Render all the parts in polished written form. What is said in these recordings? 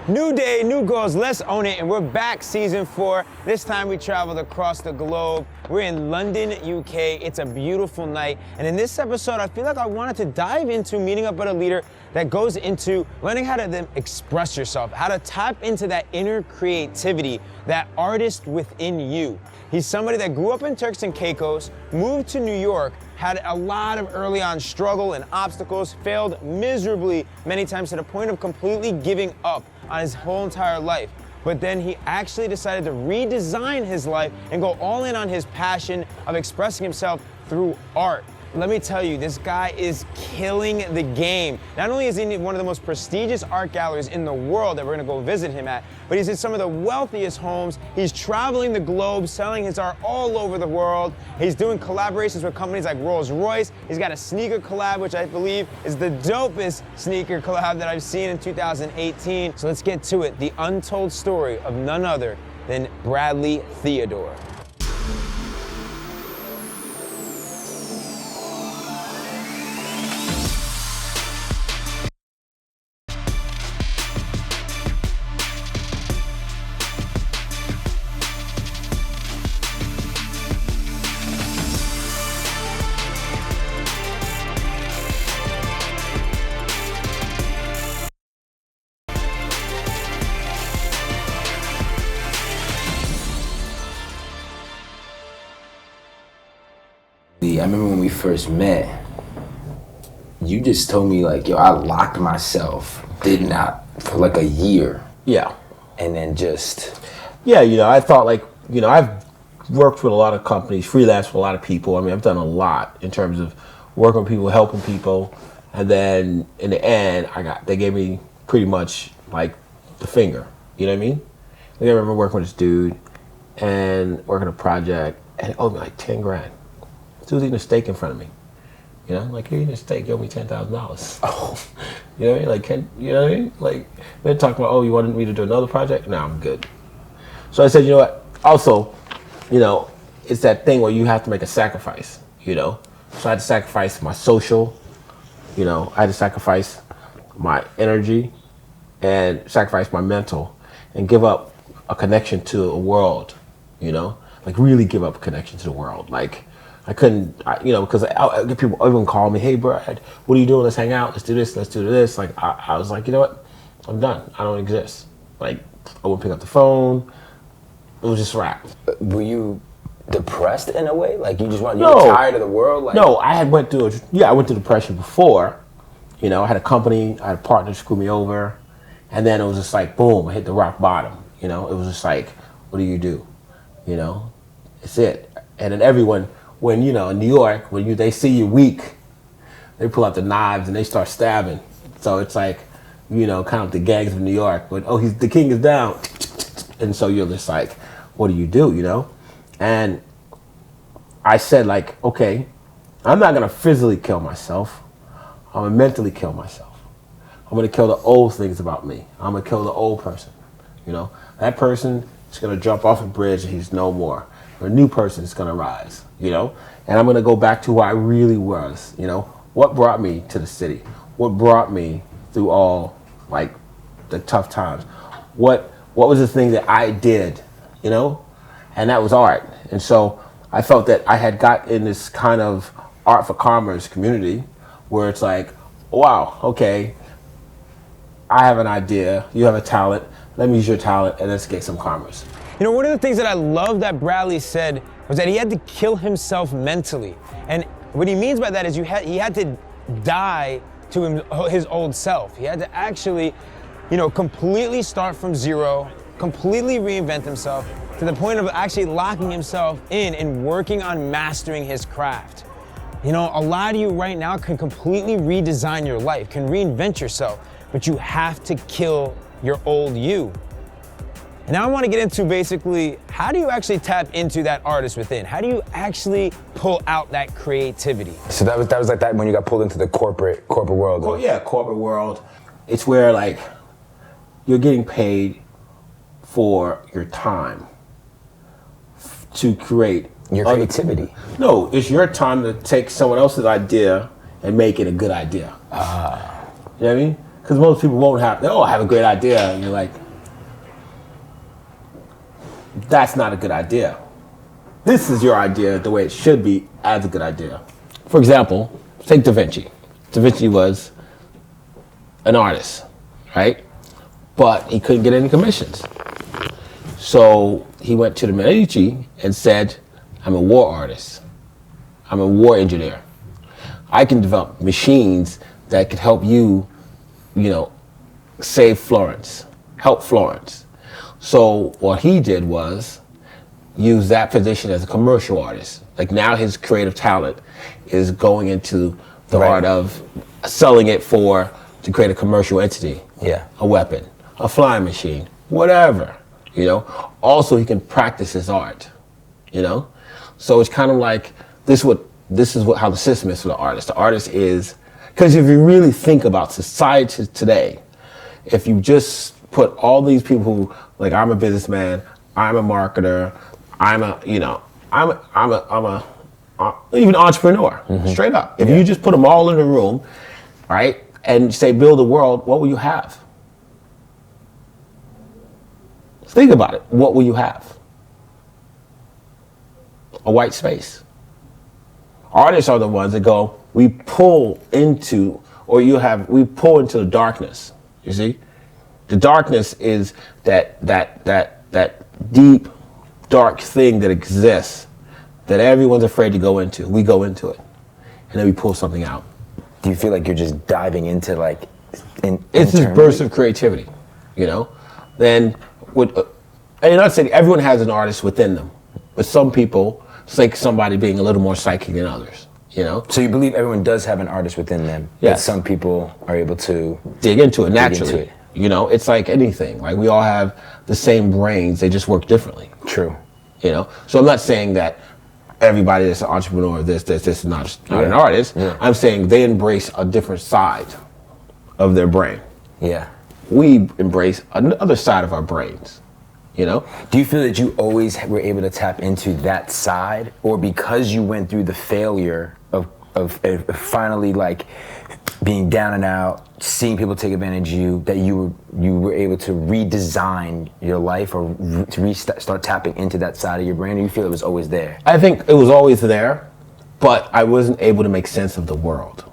New day, new goals, let's own it, and we're back season 4. This time we traveled across the globe. We're in London, UK. It's a beautiful night, and in this episode, I feel like I wanted to dive into meeting up with a leader that goes into learning how to then express yourself, how to tap into that inner creativity, that artist within you. He's somebody that grew up in Turks and Caicos, moved to New York, had a lot of early on struggle and obstacles, failed miserably many times to the point of completely giving up on his whole entire life. But then he actually decided to redesign his life and go all in on his passion of expressing himself through art. Let me tell you, this guy is killing the game. Not only is he in one of the most prestigious art galleries in the world that we're gonna go visit him at, but he's in some of the wealthiest homes. He's traveling the globe, selling his art all over the world. He's doing collaborations with companies like Rolls-Royce. He's got a sneaker collab, which I believe is the dopest sneaker collab that I've seen in 2018. So let's get to it. The untold story of none other than Bradley Theodore. I remember when we first met, you just told me like, yo, I locked myself, did not for like a year. Yeah. And then just... Yeah, I thought like, I've worked with a lot of companies, freelanced with a lot of people. I mean, I've done a lot in terms of working with people, helping people. And then in the end, they gave me pretty much like the finger, you know what I mean? Like, I remember working with this dude and working a project and it owed me like 10 grand. He was eating a steak in front of me. Like, you're eating a steak, you owe me $10,000. Oh. You know what I mean? Like, you know what I mean? Like, they're talking about, oh, you wanted me to do another project? No, I'm good. So I said, you know what? Also, it's that thing where you have to make a sacrifice, So I had to sacrifice my social, I had to sacrifice my energy and sacrifice my mental and give up a connection to a world, Like, really give up a connection to the world. Like, I couldn't, because I get people, everyone call me, hey, Brad, what are you doing? Let's hang out. Let's do this. Let's do this. Like, I was like, you know what? I'm done. I don't exist. Like, I wouldn't pick up the phone. It was just rap. Were you depressed in a way? Like, you just wanted, you were tired of the world? Like, no, I went through depression before. I had a company, I had a partner screw me over. And then it was just like, boom, I hit the rock bottom. It was just like, what do you do? It's it. And then everyone, when, in New York, when they see you weak, they pull out the knives and they start stabbing. So it's like, kind of the gangs of New York, but, oh, the king is down. And so you're just like, what do you do, And I said, like, okay, I'm not going to physically kill myself. I'm going to mentally kill myself. I'm going to kill the old things about me. I'm going to kill the old person, That person is going to jump off a bridge and he's no more. A new person is going to rise, and I'm going to go back to who I really was, what brought me to the city, what brought me through all like the tough times, what was the thing that I did, and that was art. And so I felt that I had got in this kind of art for commerce community where it's like, wow, okay, I have an idea, you have a talent, let me use your talent and let's get some commerce. One of the things that I love that Bradley said was that he had to kill himself mentally. And what he means by that is he had to die to his old self. He had to actually, completely start from zero, completely reinvent himself to the point of actually locking himself in and working on mastering his craft. A lot of you right now can completely redesign your life, can reinvent yourself, but you have to kill your old you. And now I want to get into basically, how do you actually tap into that artist within? How do you actually pull out that creativity? So that was like that when you got pulled into the corporate world. Well, yeah, corporate world. It's where like you're getting paid for your time to create your creativity. No, it's your time to take someone else's idea and make it a good idea. You know what I mean? Because most people won't have, I have a great idea. And you're like, that's not a good idea. This is your idea the way it should be as a good idea. For example, take Da Vinci. Da Vinci was an artist, right? But he couldn't get any commissions. So he went to the Medici and said, I'm a war artist. I'm a war engineer. I can develop machines that could help you, save Florence, help Florence. So what he did was use that position as a commercial artist. Like now his creative talent is going into the art of selling it to create a commercial entity. Yeah. A weapon, a flying machine, whatever, Also he can practice his art, So it's kind of like how the system is for the artist. The artist is, because if you really think about society today, if you just put all these people who, like, I'm a businessman, I'm a marketer, I'm even entrepreneur, straight up. If you just put them all in a room, right, and say build a world, what will you have? Think about it. What will you have? A white space. Artists are the ones that go, we pull into the darkness. You see? The darkness is that deep, dark thing that exists that everyone's afraid to go into. We go into it. And then we pull something out. Do you feel like you're just diving into it's this burst of creativity, Then and I'm not saying everyone has an artist within them, but some people, it's like somebody being a little more psychic than others, So you believe everyone does have an artist within them? Yes. But some people are able to dig into it naturally. It's like anything. Like we all have the same brains, they just work differently. True. So I'm not saying that everybody that's an entrepreneur, this is not an artist. Yeah. I'm saying they embrace a different side of their brain. Yeah. We embrace another side of our brains. Do you feel that you always were able to tap into that side, or because you went through the failure of finally like being down and out, seeing people take advantage of you, that you were able to redesign your life or to start tapping into that side of your brain? Or you feel it was always there? I think it was always there, but I wasn't able to make sense of the world.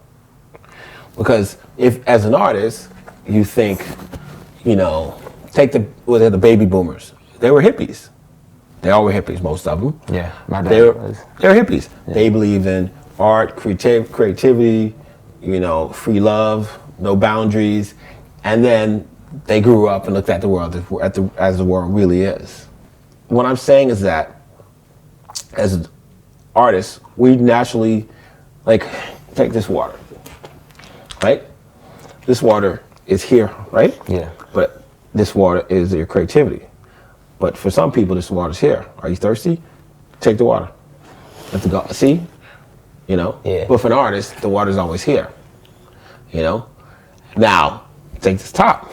Because if, as an artist, you think, take the baby boomers. They were hippies. They all were hippies, most of them. Yeah, my dad they were was. hippies. Yeah. They believed in art, creativity, free love, no boundaries. And then they grew up and looked at the world as the world really is. What I'm saying is that as artists, we naturally, take this water, right? This water is here, right? Yeah. But this water is your creativity. But for some people, this water's here. Are you thirsty? Take the water. Let the go. See? Yeah. But for an artist, the water's always here. Now, take this top.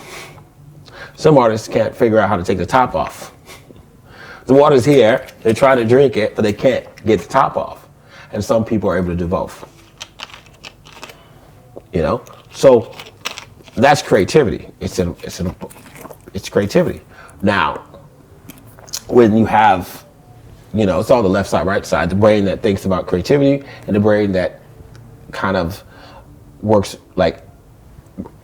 Some artists can't figure out how to take the top off. The water's here, they're trying to drink it, but they can't get the top off. And some people are able to do both. So that's creativity. It's creativity. Now, when you have, it's all the left side, right side, the brain that thinks about creativity and the brain that kind of works like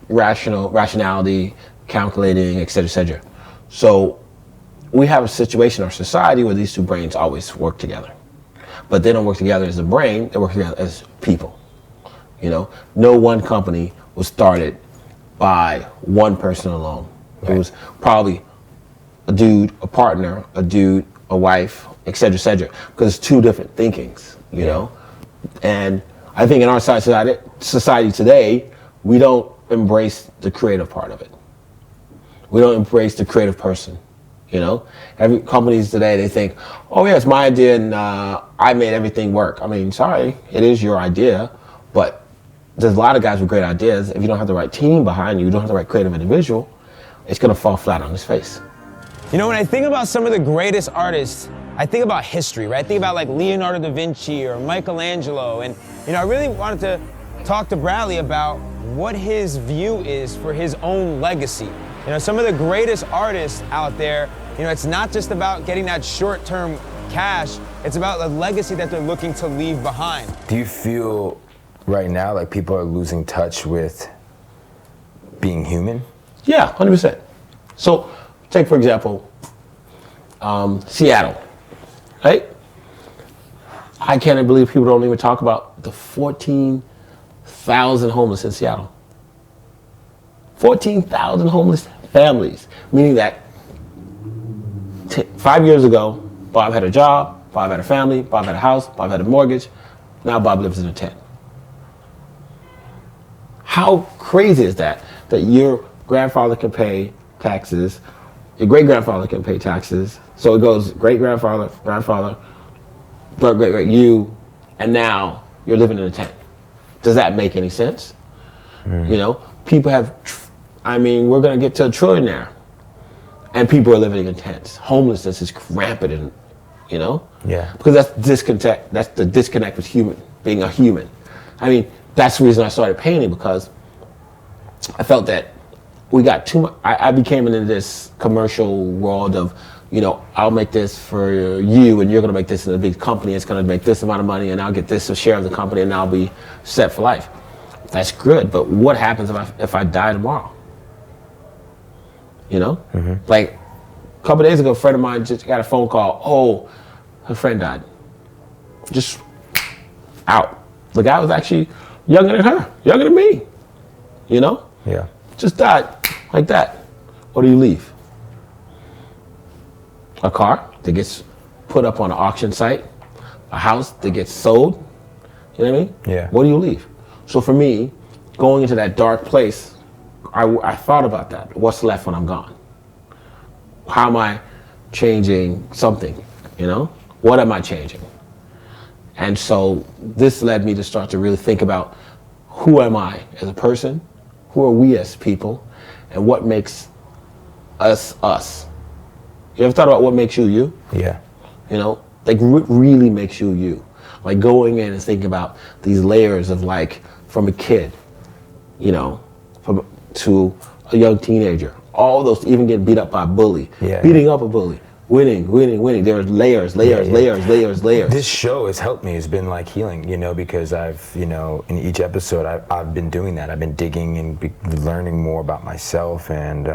rationality, calculating, et cetera, et cetera. So we have a situation in our society where these two brains always work together. But they don't work together as a brain, they work together as people. No one company was started by one person alone. Right. It was probably a dude, a partner, a wife, et cetera, because it's two different thinkings, you know? And I think in our society today, we don't embrace the creative part of it. We don't embrace the creative person, Every companies today, they think, oh yeah, it's my idea and I made everything work. I mean, sorry, it is your idea, but there's a lot of guys with great ideas. If you don't have the right team behind you, you don't have the right creative individual, it's gonna fall flat on his face. When I think about some of the greatest artists, I think about history, right? I think about like Leonardo da Vinci or Michelangelo, and I really wanted to talk to Bradley about what his view is for his own legacy. You know, some of the greatest artists out there, you know, it's not just about getting that short-term cash, it's about the legacy that they're looking to leave behind. Do you feel right now like people are losing touch with being human? Yeah, 100%. So, take for example, Seattle, right? I can't believe people don't even talk about the 14,000 homeless in Seattle. 14,000 homeless families, meaning that 5 years ago, Bob had a job, Bob had a family, Bob had a house, Bob had a mortgage. Now Bob lives in a tent. How crazy is that? That your grandfather can pay taxes, your great-grandfather can pay taxes, so it goes great-grandfather, grandfather, great-great, you, and now you're living in a tent. Does that make any sense? You know, people have, I mean, we're gonna get to a trillionaire, and people are living in tents. Homelessness is rampant, and you know, because that's disconnect. That's the disconnect with being a human. I mean, that's the reason I started painting, because I felt that we got too much. I became into this commercial world of, you know, I'll make this for you, and you're gonna make this in a big company. It's gonna make this amount of money, and I'll get this a share of the company, and I'll be set for life. That's good, but what happens if I die tomorrow? You know, like a couple days ago, a friend of mine just got a phone call. Oh, her friend died. Just out. The guy was actually younger than her, younger than me. You know? Yeah. Just died like that. What do you leave? A car that gets put up on an auction site, a house that gets sold. You know what I mean? Yeah. What do you leave? So for me, going into that dark place, I thought about that. What's left when I'm gone? How am I changing something? You know? What am I changing? And so this led me to start to really think about, who am I as a person? Who are we as people? And what makes us us? You ever thought about what makes you you? Yeah. You know, like what really makes you you? Like going in and thinking about these layers of, like, from a kid, you know, to a young teenager, all those, even getting beat up by a bully, beating up a bully, winning. There's layers. This show has helped me. It's been like healing, you know, because I've, you know, in each episode, I've been doing that. I've been digging and learning more about myself, and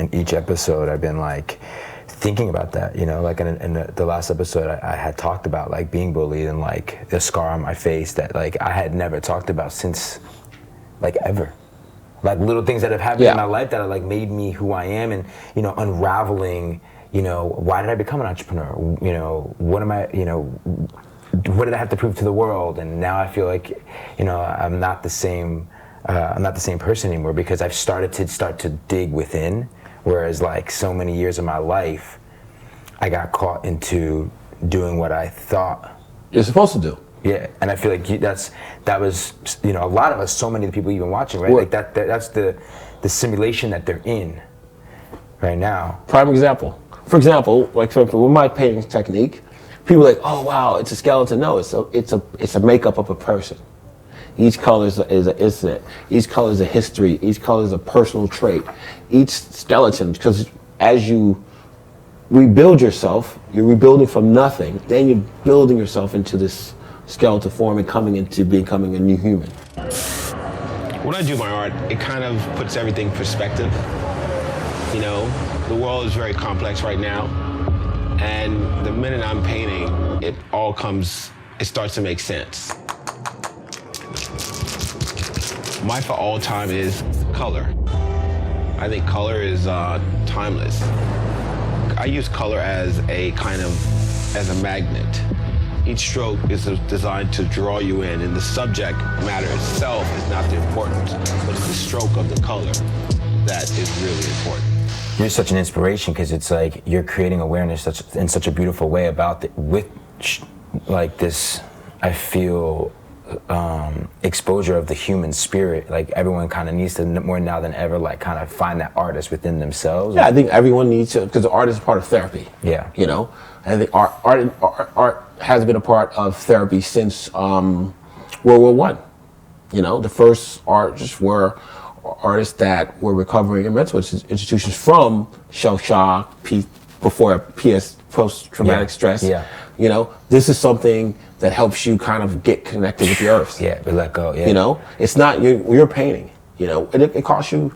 in each episode, I've been like thinking about that, you know, like in the last episode, I had talked about like being bullied and like the scar on my face that like I had never talked about since, like, ever. Like little things that have happened in my life that have like made me who I am, and, you know, unraveling, you know, why did I become an entrepreneur? You know, what am I, you know, what did I have to prove to the world? And now I feel like, you know, I'm not the same person anymore, because I've started to dig within. Whereas like so many years of my life, I got caught into doing what I thought you're supposed to do. Yeah, and I feel like that was, you know, a lot of us, so many of the people even watching, right? Like that's the simulation that they're in right now. Prime example. For example, like with my painting technique, people are like, oh wow, it's a skeleton. No, it's a makeup of a person. Each color is an incident. Each color is a history. Each color is a personal trait. Each skeleton, because as you rebuild yourself, you're rebuilding from nothing. Then you're building yourself into this skeletal form and coming into becoming a new human. When I do my art, it kind of puts everything in perspective. You know, the world is very complex right now, and the minute I'm painting, it starts to make sense. My for all time is color. I think color is timeless. I use color as a magnet. Each stroke is designed to draw you in, and the subject matter itself is not the importance, but it's the stroke of the color that is really important. You're such an inspiration, because it's like you're creating awareness in such a beautiful way about like this, I feel, exposure of the human spirit. Like everyone kind of needs to, more now than ever, like kind of find that artist within themselves. Yeah, I think everyone needs to, because the art is part of therapy. Yeah. You know, I think art has been a part of therapy since World War I. You know, the first artists were artists that were recovering in mental institutions from shell shock, before post-traumatic stress. Yeah. You know, this is something that helps you kind of get connected with the earth. Yeah, but let go. Yeah. You know, it's not you're painting. You know, it costs you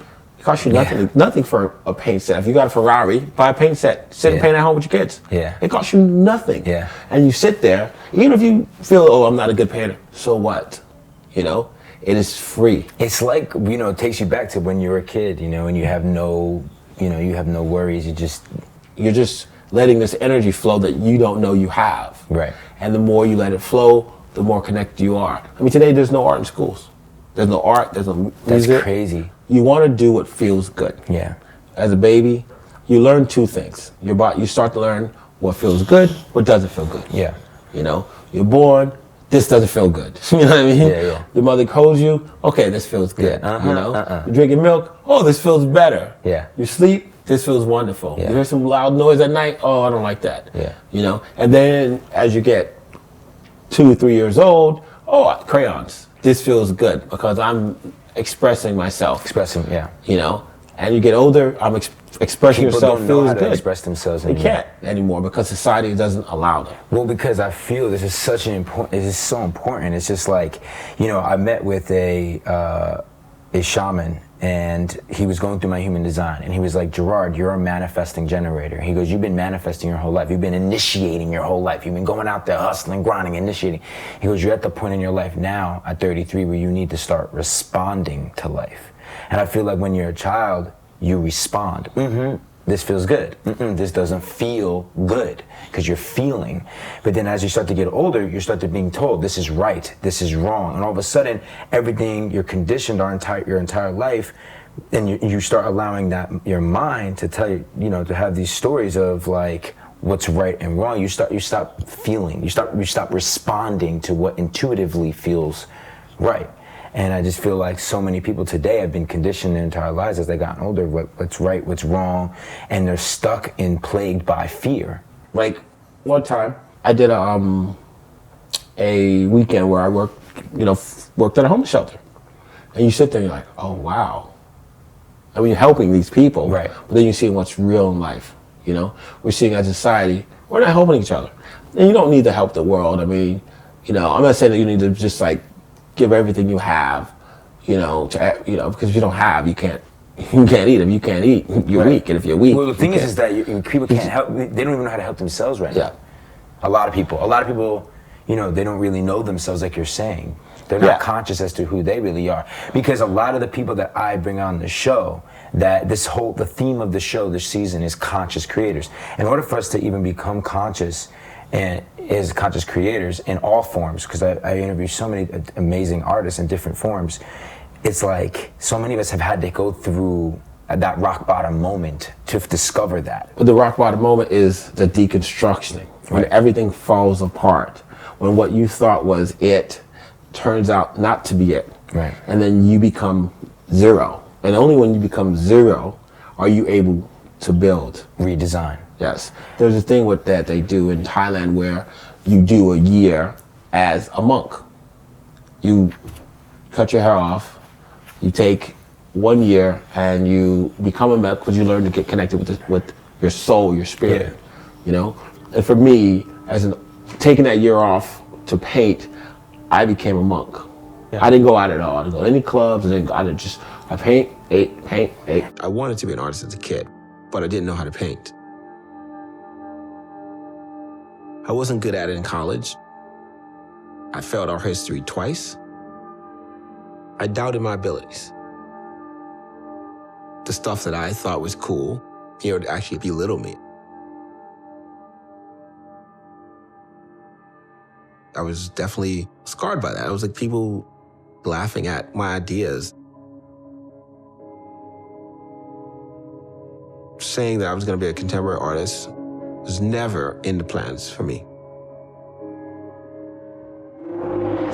nothing for a paint set. If you got a Ferrari, buy a paint set. Sit and paint at home with your kids. Yeah. It costs you nothing. Yeah. And you sit there, even if you feel, oh, I'm not a good painter. So what? You know, it is free. It's like, you know, it takes you back to when you were a kid, you know, and you have no worries. You're just letting this energy flow that you don't know you have. Right. And the more you let it flow, the more connected you are. I mean, today there's no art in schools. There's no art, there's no music. That's crazy. You want to do what feels good. Yeah. As a baby, you learn two things. You start to learn what feels good, what doesn't feel good. Yeah. You know, you're born, this doesn't feel good. You know what I mean? Yeah, yeah. Your mother holds you, okay, this feels good. Yeah. You know, you're drinking milk, oh, this feels better. Yeah. You sleep, this feels wonderful. Yeah. You hear some loud noise at night, oh, I don't like that. Yeah. You know, and then as you get 2, 3 years old, oh, crayons, this feels good because I'm expressing myself. Yeah. You know, and you get older, expressing People yourself don't know feels how to good. express themselves They anymore. can't anymore because society doesn't allow them. Well, because I feel this is such an important. This is so important. It's just like, you know, I met with a shaman, and he was going through my human design, and he was like, Gerard, you're a manifesting generator. He goes, you've been manifesting your whole life. You've been initiating your whole life. You've been going out there hustling, grinding, initiating. He goes, you're at the point in your life now at 33 where you need to start responding to life. And I feel like when you're a child, you respond. This feels good. This doesn't feel good, because you're feeling. But then as you start to get older, you start to being told this is right, this is wrong. And all of a sudden, everything you're conditioned your entire life, and you start allowing that your mind to tell you, you know, to have these stories of like what's right and wrong. You stop feeling. You stop responding to what intuitively feels right. And I just feel like so many people today have been conditioned their entire lives as they've gotten older, what's right, what's wrong, and they're stuck and plagued by fear. Like one time, I did a weekend where I worked at a homeless shelter, and you sit there and you're like, oh wow. I mean, you're helping these people, right? But then you see what's real in life. You know, we're seeing as a society, we're not helping each other, and you don't need to help the world. I mean, you know, I'm not saying that you need to just like give everything you have, because if you don't have, you can't eat. If you can't eat, you're weak, and if you're weak, well, the thing is that people can't help. They don't even know how to help themselves right now. A lot of people, you know, they don't really know themselves, like you're saying. They're not conscious as to who they really are, because a lot of the people that I bring on the show, the theme of the show this season is conscious creators. In order for us to even become conscious and as conscious creators in all forms, because I interview so many amazing artists in different forms, it's like so many of us have had to go through that rock bottom moment to discover that. But the rock bottom moment is the deconstructioning, when everything falls apart, when what you thought was it turns out not to be it. Right. And then you become zero. And only when you become zero are you able to build. Redesign. Yes. There's a thing with that they do in Thailand where you do a year as a monk. You cut your hair off, you take 1 year and you become a monk because you learn to get connected with your soul, your spirit, you know? And for me, taking that year off to paint, I became a monk. I didn't go out at all. I didn't go to any clubs. I paint, ate. I wanted to be an artist as a kid, but I didn't know how to paint. I wasn't good at it in college. I failed art history twice. I doubted my abilities. The stuff that I thought was cool, would actually belittle me. I was definitely scarred by that. I was like people laughing at my ideas. Saying that I was going to be a contemporary artist was never in the plans for me.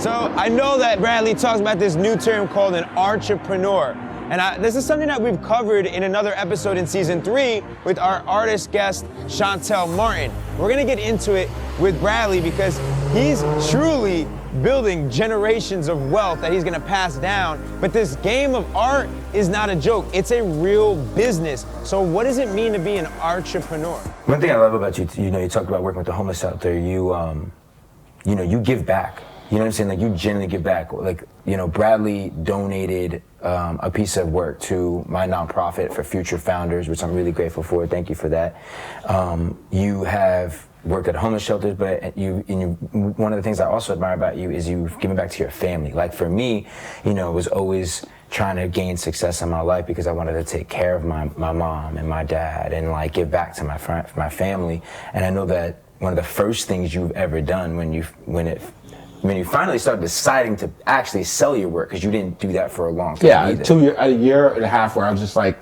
So I know that Bradley talks about this new term called an Archerpreneur. And this is something that we've covered in another episode in season 3 with our artist guest, Chantel Martin. We're gonna get into it with Bradley because he's truly building generations of wealth that he's gonna pass down. But this game of art is not a joke, it's a real business. So what does it mean to be an entrepreneur? One thing I love about you, you talked about working with the homeless out there, you give back. You know what I'm saying? Like, you genuinely give back. Like, Bradley donated a piece of work to my nonprofit for future founders, which I'm really grateful for. Thank you for that. You have worked at homeless shelters, but one of the things I also admire about you is you've given back to your family. Like, for me, was always trying to gain success in my life because I wanted to take care of my mom and my dad and like give back to my family. And I know that one of the first things you've ever done when you finally started deciding to actually sell your work, because you didn't do that for a long time. Yeah, either. a year and a half where I was just like,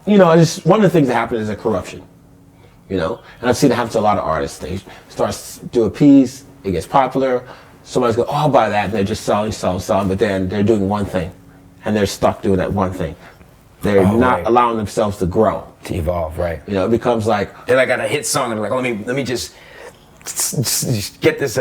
one of the things that happened is a corruption, and I've seen it happen to a lot of artists. They start to do a piece, it gets popular, somebody's go, oh, I'll buy that, and they're just selling, but then they're doing one thing, and they're stuck doing that one thing. They're not allowing themselves to grow. To evolve, right. It becomes like... They're like got a hit song, and they're like, let me just get this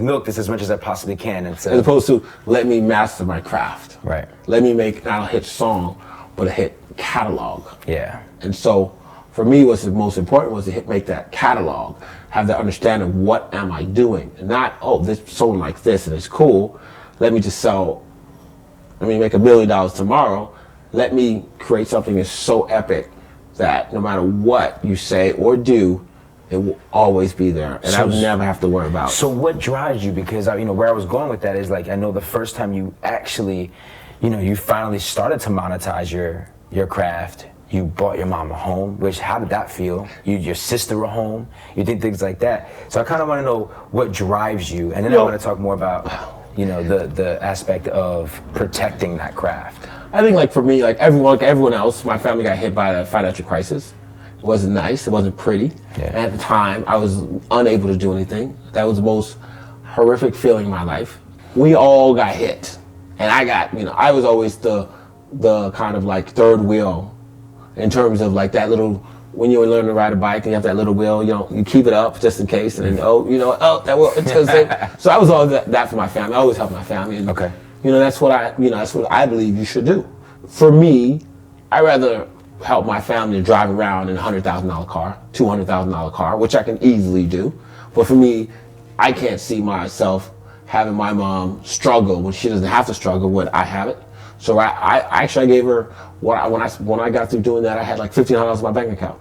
milk this as much as I possibly can. And so, as opposed to, let me master my craft. Right. Let me make not a hit song, but a hit catalog. Yeah. And so, for me, what's the most important was to make that catalog, have that understanding of what am I doing, and not, this someone like this and it's cool. Let me make $1 million tomorrow. Let me create something that's so epic that no matter what you say or do, it will always be there, and I would never have to worry about it. So what drives you? Because where I was going with that is, like, I know the first time you actually, you finally started to monetize your craft. You bought your mom a home, how did that feel? Your sister a home. You did things like that. So I kind of want to know what drives you, and then I want to talk more about, the aspect of protecting that craft. I think, like, for me, like everyone else, my family got hit by a financial crisis. It wasn't nice. It wasn't pretty. Yeah. And at the time, I was unable to do anything. That was the most horrific feeling in my life. We all got hit. And I was always the kind of like third wheel in terms of like that little, when you learn to ride a bike and you have that little wheel, you keep it up just in case. And then, that wheel. So I was all that for my family. I always help my family. And, okay. That's what I believe you should do. For me, I rather help my family drive around in a $100,000 car, $200,000 car, which I can easily do. But for me, I can't see myself having my mom struggle when she doesn't have to struggle when I have it. So I gave her when I got through doing that, I had like $1,500 in my bank account.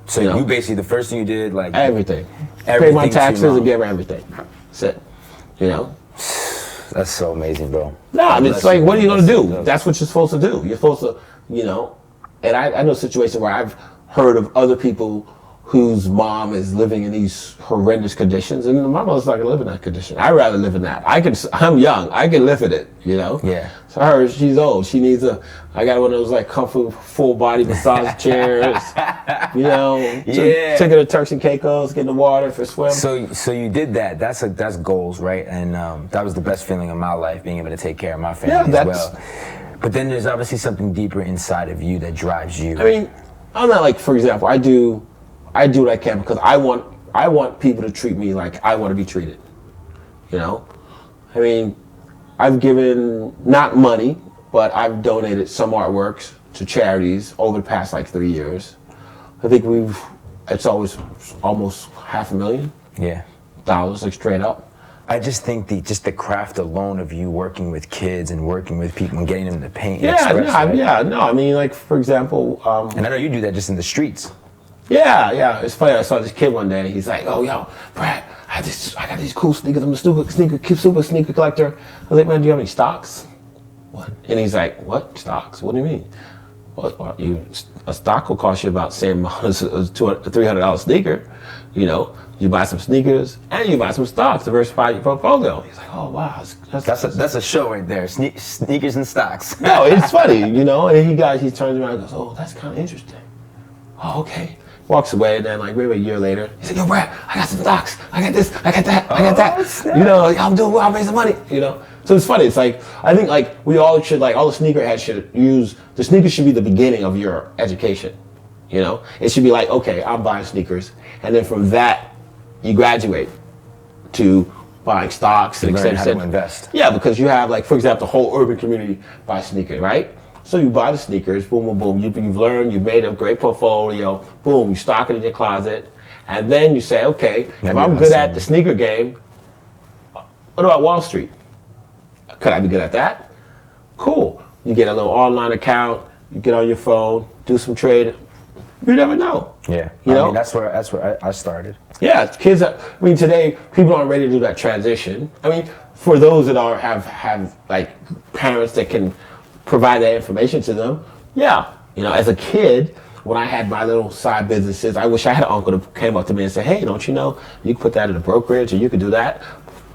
So you basically, the first thing you did, like everything. Paid my taxes and gave her everything. That's it. That's so amazing, bro. No, I mean, it's like, what are you gonna do? That's what you're supposed to do. You're supposed to, and I know situations where I've heard of other people whose mom is living in these horrendous conditions, and my mother's not gonna live in that condition. I'd rather live in that. I'm young, I can live in it, Yeah. So she's old. She needs I got one of those like comfort full body massage chairs, taking the Turks and Caicos, getting the water for swim. So you did that. That's goals, right? And that was the best feeling of my life, being able to take care of my family as well. But then there's obviously something deeper inside of you that drives you. I mean, I'm not like, for example, I do what I can because I want people to treat me like I want to be treated. I mean, I've given not money, but I've donated some artworks to charities over the past like 3 years. I think it's always almost $500,000. Yeah. Dollars, like straight up. I just think the craft alone of you working with kids and working with people and getting them to paint and express. Right? I mean, like, for example. And I know you do that just in the streets. Yeah. It's funny. I saw this kid one day. He's like, "Oh, yo, Brad, I got these cool sneakers. I'm a super sneaker collector." I was like, "Man, do you have any stocks?" What? And he's like, "What stocks? What do you mean?" Well, a stock will cost you about the same amount as a $300 sneaker. You buy some sneakers and you buy some stocks to diversify your portfolio. He's like, "Oh wow, that's a show right there. Sneakers and stocks." No, it's funny, And he turns around and goes, "Oh, that's kind of interesting." Oh, okay. Walks away, and then like maybe a year later, he's like, "Yo, Brad, I got some stocks. I got this. I got that. I got that. Snap. I'm doing well. I'm raising money. So it's funny. It's like, I think like we all should, like all the sneakerheads should use, the sneakers should be the beginning of your education. You know, it should be like, okay, I'm buying sneakers. And then from that, you graduate to buying stocks and learn how to invest. Yeah, because you have like, for example, the whole urban community buy sneakers, right? So you buy the sneakers, boom, boom, boom. You've learned, you've made a great portfolio, boom, you stock it in your closet. And then you say, okay, if I'm good at the sneaker game, what about Wall Street? Could I be good at that? Cool. You get a little online account, you get on your phone, do some trade. You never know. Yeah. You know? I mean, that's where I started. Yeah, kids. Today people aren't ready to do that transition. I mean, for those that have like parents that can provide that information to them. Yeah, as a kid, when I had my little side businesses, I wish I had an uncle that came up to me and said, "Hey, don't you know you can put that in a brokerage, or you could do that."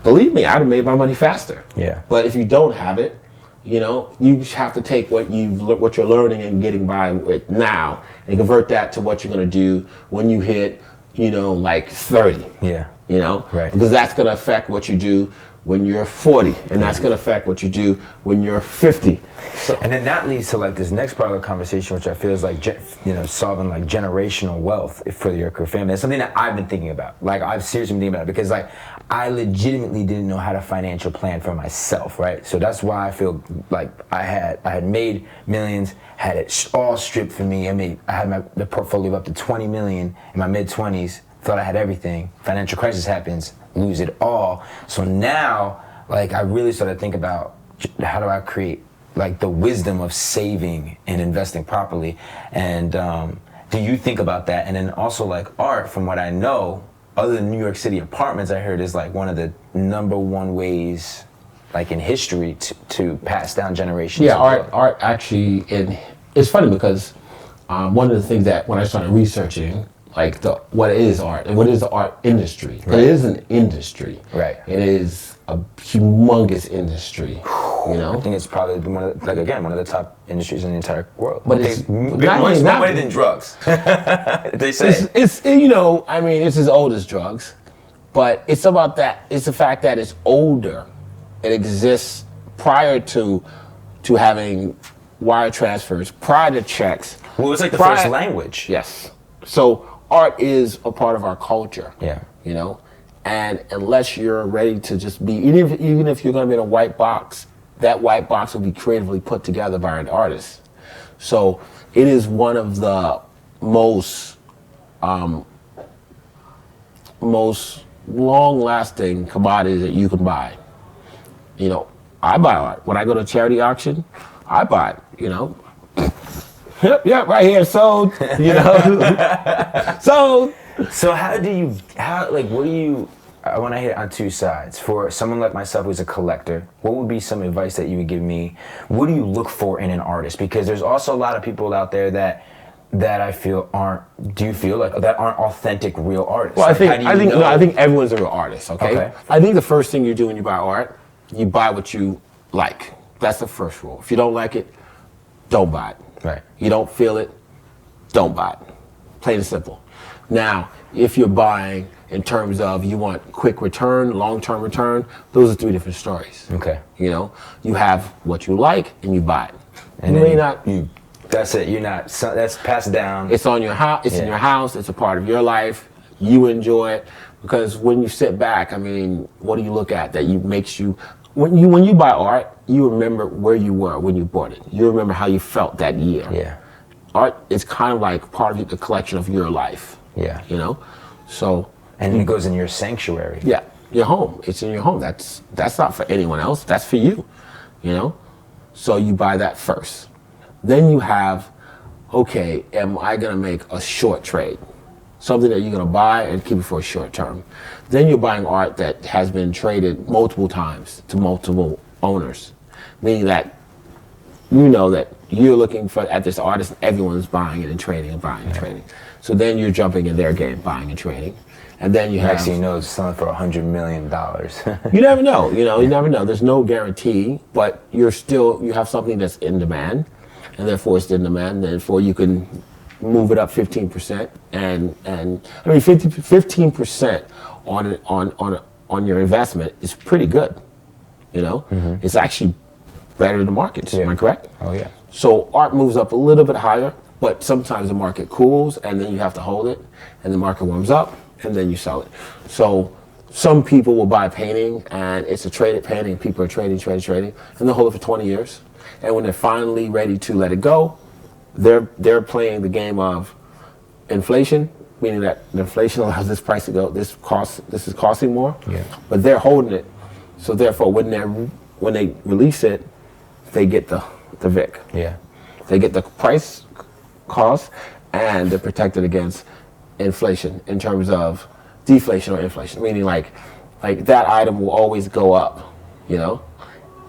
Believe me, I'd have made my money faster. Yeah. But if you don't have it, you have to take what you're learning and getting by with now and convert that to what you're going to do when you hit, like 30. Yeah. Right. Because that's going to affect what you do when you're 40, and that's going to affect what you do when you're 50. So, and then that leads to like this next part of the conversation, which I feel is like, solving like generational wealth for your family. It's something that I've been thinking about. Like I've seriously been thinking about it because like I legitimately didn't know how to financial plan for myself, right? So that's why I feel like I had made millions, had it all stripped for me. I had the portfolio of up to 20 million in my mid-20s, thought I had everything. Financial crisis happens, lose it all. So now, like I really started to think about how do I create like the wisdom of saving and investing properly. And do you think about that? And then also like art, from what I know, other than New York City apartments, I heard is like one of the #1 ways like in history to pass down generations. Yeah, art actually, and it's funny because one of the things that when I started researching, like what is art and what is the art industry? Right. It is an industry. Right. It is a humongous industry. I think it's probably one of the top industries in the entire world. But it's more money than drugs. They say it's it's as old as drugs, but it's about that. It's the fact that it's older. It exists prior to having wire transfers, prior to checks. Well, it's like the first language. Yes. So art is a part of our culture. Yeah. And unless you're ready to just be, even if you're going to be in a white box, that white box will be creatively put together by an artist. So it is one of the most long-lasting commodities that you can buy. I buy art. When I go to a charity auction, I buy it, Yep, right here, sold, sold. So I want to hit on two sides. For someone like myself who's a collector, what would be some advice that you would give me? What do you look for in an artist? Because there's also a lot of people out there that I feel aren't authentic real artists. Well, I think everyone's a real artist, okay? I think the first thing you do when you buy art, you buy what you like. That's the first rule. If you don't like it, don't buy it. Right. You don't feel it, don't buy it. Plain and simple. Now, if you're buying in terms of you want quick return, long-term return, those are three different stories. Okay. You have what you like and you buy it. And you may not. That's it. That's passed down. It's on your house. It's in your house. It's a part of your life. You enjoy it because when you sit back, what do you look at that makes you? When you buy art, you remember where you were when you bought it. You remember how you felt that year. Yeah. Art is kind of like part of the collection of your life. Yeah. So. And it goes in your sanctuary. Yeah, your home. It's in your home. That's not for anyone else. That's for you. So you buy that first. Then you have, okay, am I gonna make a short trade? Something that you're gonna buy and keep it for a short term. Then you're buying art that has been traded multiple times to multiple owners, meaning that that you're looking at this artist, everyone's buying it and trading and buying and trading. So then you're jumping in their game, buying and trading. And then you have... Next thing you know, it's selling for $100 million. You never know, you never know. There's no guarantee, but you have something that's in demand, and therefore it's in demand, and therefore you can move it up 15%. And 15% on your investment is pretty good. You know, it's actually better than the markets. Am I correct? Oh yeah. So art moves up a little bit higher, but sometimes the market cools and then you have to hold it, and the market warms up and then you sell it. So some people will buy a painting and it's a traded painting. People are trading, and they'll hold it for 20 years. And when they're finally ready to let it go, they're playing the game of inflation, meaning that the inflation allows this price to go. This is costing more, but they're holding it. So therefore, when they release it, they get the VIC. Yeah. They get the price, cost, and they're protected against inflation in terms of deflation or inflation, meaning like that item will always go up, you know.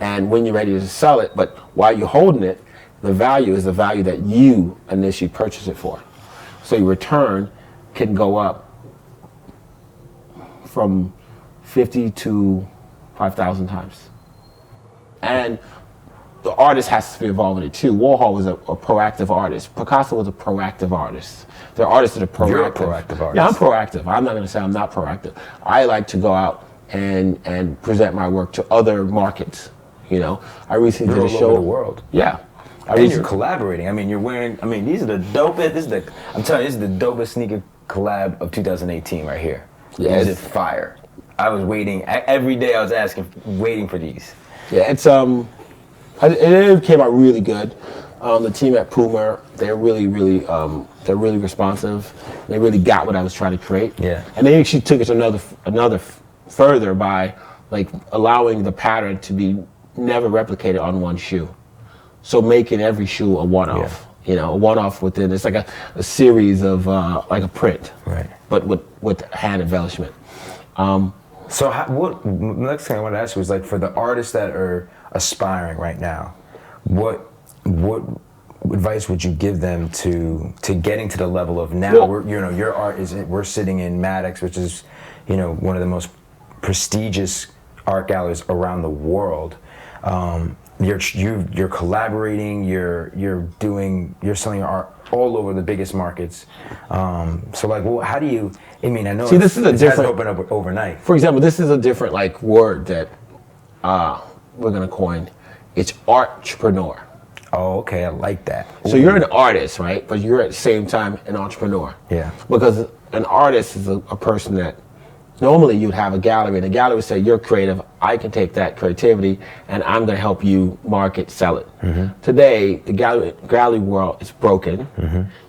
And when you're ready to sell it, but while you're holding it, the value is the value that you initially purchased it for. So your return can go up from 50 to 5,000 times. And the artist has to be involved in it too. Warhol was a proactive artist. Picasso was a proactive artist. They're artists that are proactive. You're a proactive artist. Yeah, I'm proactive. I'm not going to say I'm not proactive. I like to go out and present my work to other markets. You know, I recently did a show. All over the world. Yeah. And you're collaborating. I mean, you're wearing. I mean, these are the dopest. I'm telling you, this is the dopest sneaker collab of 2018 right here. Yeah, This is fire. I was waiting every day. I was waiting for these. Yeah, it came out really good. The team at Puma, they're really responsive. They really got what I was trying to create. Yeah. And they actually took it another further by like allowing the pattern to be never replicated on one shoe. So making every shoe a one-off. Yeah. You know, a one-off within. It's like a series of like a print. Right. But with hand embellishment. So what next thing I want to ask you is like for the artists that are aspiring right now, what advice would you give them to getting to the level of now? Your art is we're sitting in Maddox, which is one of the most prestigious art galleries around the world. You're collaborating. You're selling your art all over the biggest markets. So like, well, how do you? I mean, I know. See, this is a different. Open up overnight. For example, this is a different like word that we're gonna coin. It's Archerpreneur. Oh, okay, I like that. So you're an artist, right? But you're at the same time an entrepreneur. Yeah. Because an artist is a person that normally you'd have a gallery, and the gallery would say, you're creative, I can take that creativity, and I'm gonna help you market, sell it. Mm-hmm. Today, the gallery world is broken,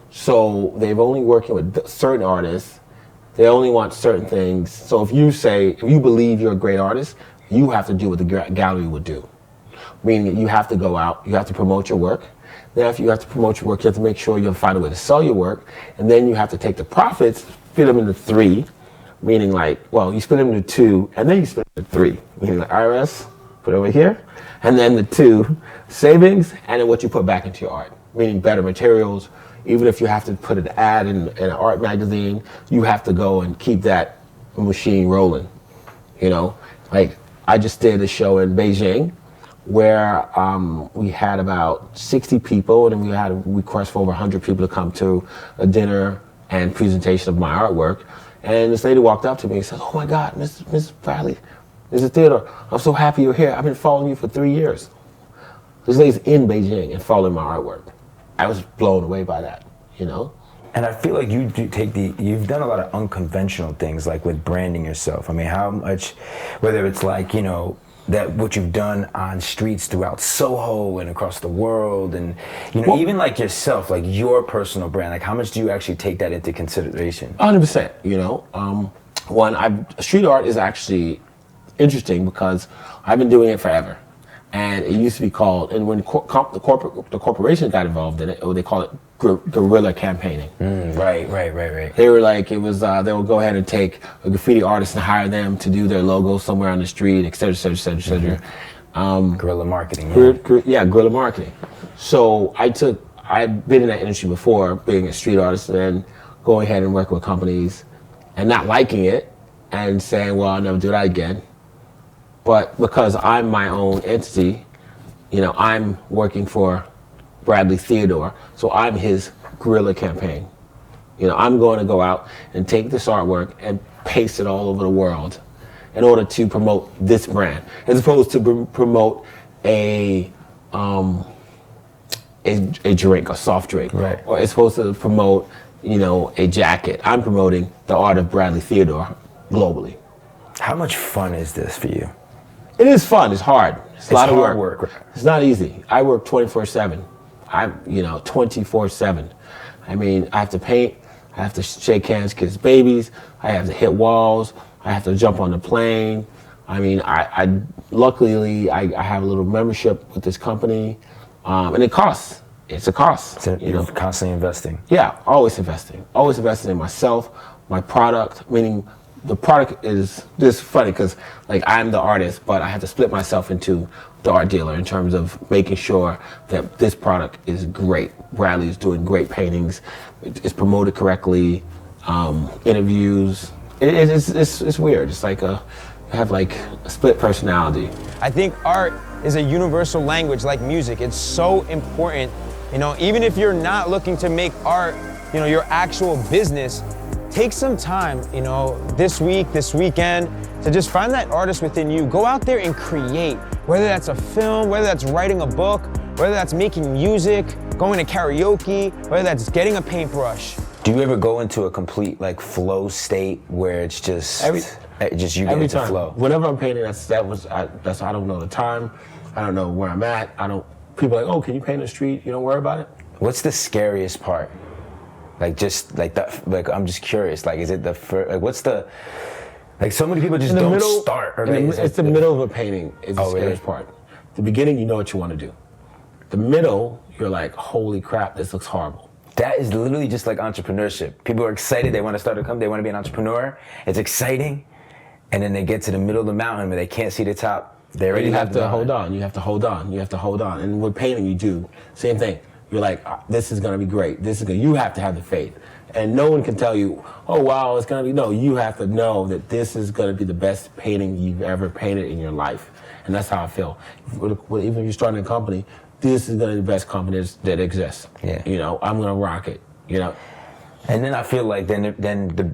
so they've only working with certain artists, they only want certain things. So if you believe you're a great artist, you have to do what the gallery would do. Meaning that you have to go out, you have to promote your work. Then after you have to promote your work, you have to make sure you find a way to sell your work, and then you have to take the profits, split them into three, meaning like, well, you split them into two, and then you split them into three, meaning the IRS, put it over here, and then the two, savings, and then what you put back into your art, meaning better materials. Even if you have to put an ad in an art magazine, you have to go and keep that machine rolling, Like, I just did a show in Beijing, where we had about 60 people, and we had a request for over 100 people to come to a dinner and presentation of my artwork. And this lady walked up to me and said, "Oh my God, Mrs. Bradley, Mrs. Theodore, I'm so happy you're here. I've been following you for 3 years." This lady's in Beijing and following my artwork. I was blown away by that, And I feel like you've done a lot of unconventional things, like with branding yourself. I mean, how much, whether it's like, that what you've done on streets throughout Soho and across the world, and even like yourself, like your personal brand, like how much do you actually take that into consideration? 100%. Street art is actually interesting because I've been doing it forever, and it used to be called. And when the corporation got involved in it, they call it guerrilla campaigning. Right. They were like, it was, they would go ahead and take a graffiti artist and hire them to do their logo somewhere on the street, et cetera, et cetera, et cetera, et cetera. Guerrilla marketing. Yeah, guerrilla marketing. So I'd been in that industry before, being a street artist, and then going ahead and working with companies and not liking it and saying, well, I'll never do that again. But because I'm my own entity, I'm working for Bradley Theodore, so I'm his guerrilla campaign. I'm going to go out and take this artwork and paste it all over the world, in order to promote this brand, as opposed to promote a drink, a soft drink, right? Or it's supposed to promote, a jacket. I'm promoting the art of Bradley Theodore globally. How much fun is this for you? It is fun. It's hard. It's a lot of hard work. work. It's not easy. I work 24/7. I'm 24/7. I mean, I have to paint. I have to shake hands, kiss babies. I have to hit walls. I have to jump on the plane. I mean, I luckily I have a little membership with this company, and it costs. It's a cost. You're constantly investing. Yeah, always investing. Always investing in myself, my product. Meaning, the product is this funny because like I'm the artist, but I have to split myself into the art dealer in terms of making sure that this product is great. Bradley is doing great paintings. It's promoted correctly. Interviews. It's weird. It's like I have like a split personality. I think art is a universal language like music. It's so important. Even if you're not looking to make art, your actual business, take some time, this week, this weekend, to just find that artist within you. Go out there and create, whether that's a film, whether that's writing a book, whether that's making music, going to karaoke, whether that's getting a paintbrush. Do you ever go into a complete like flow state where it's just you get every into time. flow? Whenever I'm painting, I don't know the time. I don't know where I'm at. People are like, oh, can you paint the street? You don't worry about it. What's the scariest part? Like just like that. Like I'm just curious. Like, is it the first? Like, what's the? Like, so many people just don't start. Or It's the middle of a painting is the scariest really? part. The beginning, you know what you want to do. The middle, you're like, holy crap, this looks horrible. That is literally just like entrepreneurship. People are excited. They want to start a company. They want to be an entrepreneur. It's exciting, and then they get to the middle of the mountain, but they can't see the top. They already You have to hold on. You have to hold on. You have to hold on. And with painting, you do same thing. You're like, this is gonna be great. This is good. You have to have the faith, and no one can tell you, oh wow, it's gonna be. No, you have to know that this is gonna be the best painting you've ever painted in your life, and that's how I feel. Even if you're starting a company, this is gonna be the best company that exists. Yeah. I'm gonna rock it. And then I feel like then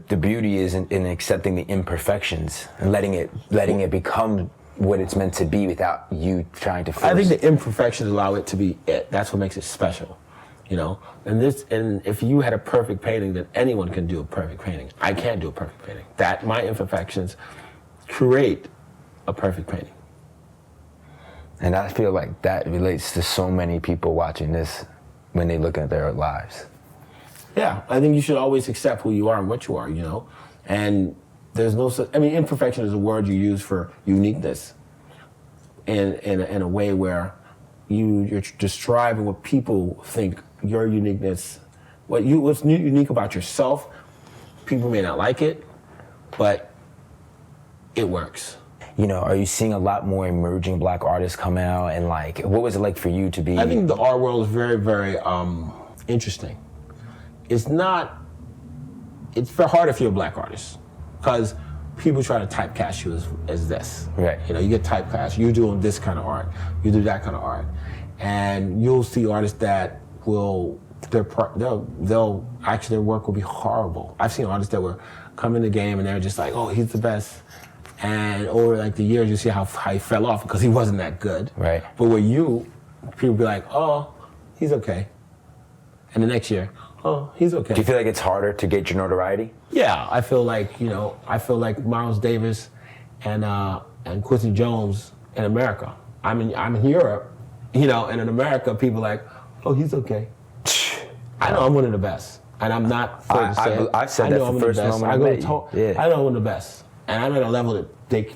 the beauty is in accepting the imperfections and letting it become what it's meant to be without you trying to force I think the imperfections allow it to be it. That's what makes it special, And if you had a perfect painting, then anyone can do a perfect painting. I can't do a perfect painting. My imperfections create a perfect painting. And I feel like that relates to so many people watching this when they look at their lives. Yeah, I think you should always accept who you are and what you are, And there's no such, imperfection is a word you use for uniqueness in a way where you're just striving what people think your uniqueness, what's unique about yourself. People may not like it, but it works. Are you seeing a lot more emerging Black artists come out, and like, what was it like for you to be? I think the art world is very, very interesting. It's hard if you're a Black artist, because people try to typecast you as this. Right. You get typecast. You're doing this kind of art. You do that kind of art, and you'll see artists that they'll actually their work will be horrible. I've seen artists that were come in the game and they're just like, oh, he's the best, and over like the years you see how he fell off because he wasn't that good. Right. But with people be like, oh, he's okay, and the next year, oh, he's okay. Do you feel like it's harder to get your notoriety? Yeah, I feel like Miles Davis and Quincy Jones in America. I'm in Europe, and in America people are like, oh, he's okay. I know I'm one of the best, and I'm not afraid to say it. I said that the first moment I met you. Yeah. I know I'm one of the best, and I'm at a level that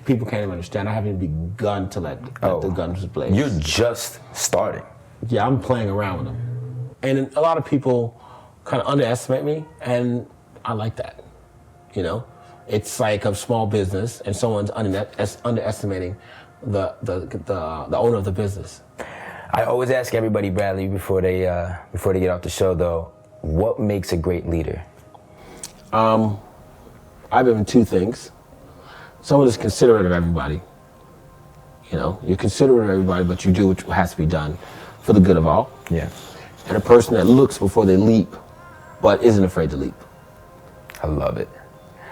people can't even understand. I haven't even begun to let the guns blaze. You're just starting. Yeah, I'm playing around with them, and a lot of people kind of underestimate me, and I like that. It's like a small business, and someone's underestimating the owner of the business. I always ask everybody, Bradley, before they get off the show, though, what makes a great leader? I believe in two things. Someone is considerate of everybody. You're considerate of everybody, but you do what has to be done for the good of all. Yeah. And a person that looks before they leap, but isn't afraid to leap. I love it.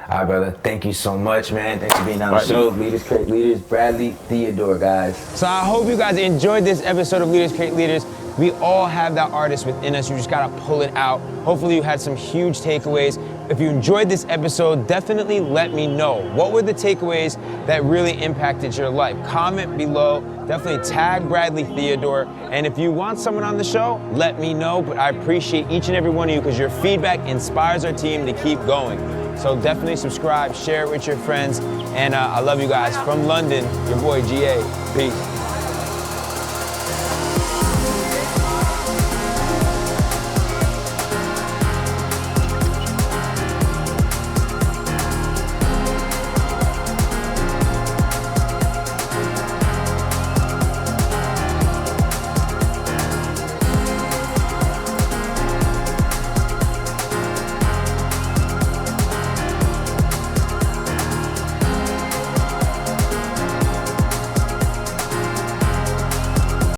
All right, brother. Thank you so much, man. Thanks for being on the show. Leaders Create Leaders, Bradley, Theodore, guys. So I hope you guys enjoyed this episode of Leaders Create Leaders. We all have that artist within us. You just gotta pull it out. Hopefully you had some huge takeaways. If you enjoyed this episode, definitely let me know. What were the takeaways that really impacted your life? Comment below. Definitely tag Bradley Theodore. And if you want someone on the show, let me know. But I appreciate each and every one of you because your feedback inspires our team to keep going. So definitely subscribe, share it with your friends. And I love you guys. From London, your boy GA. Peace.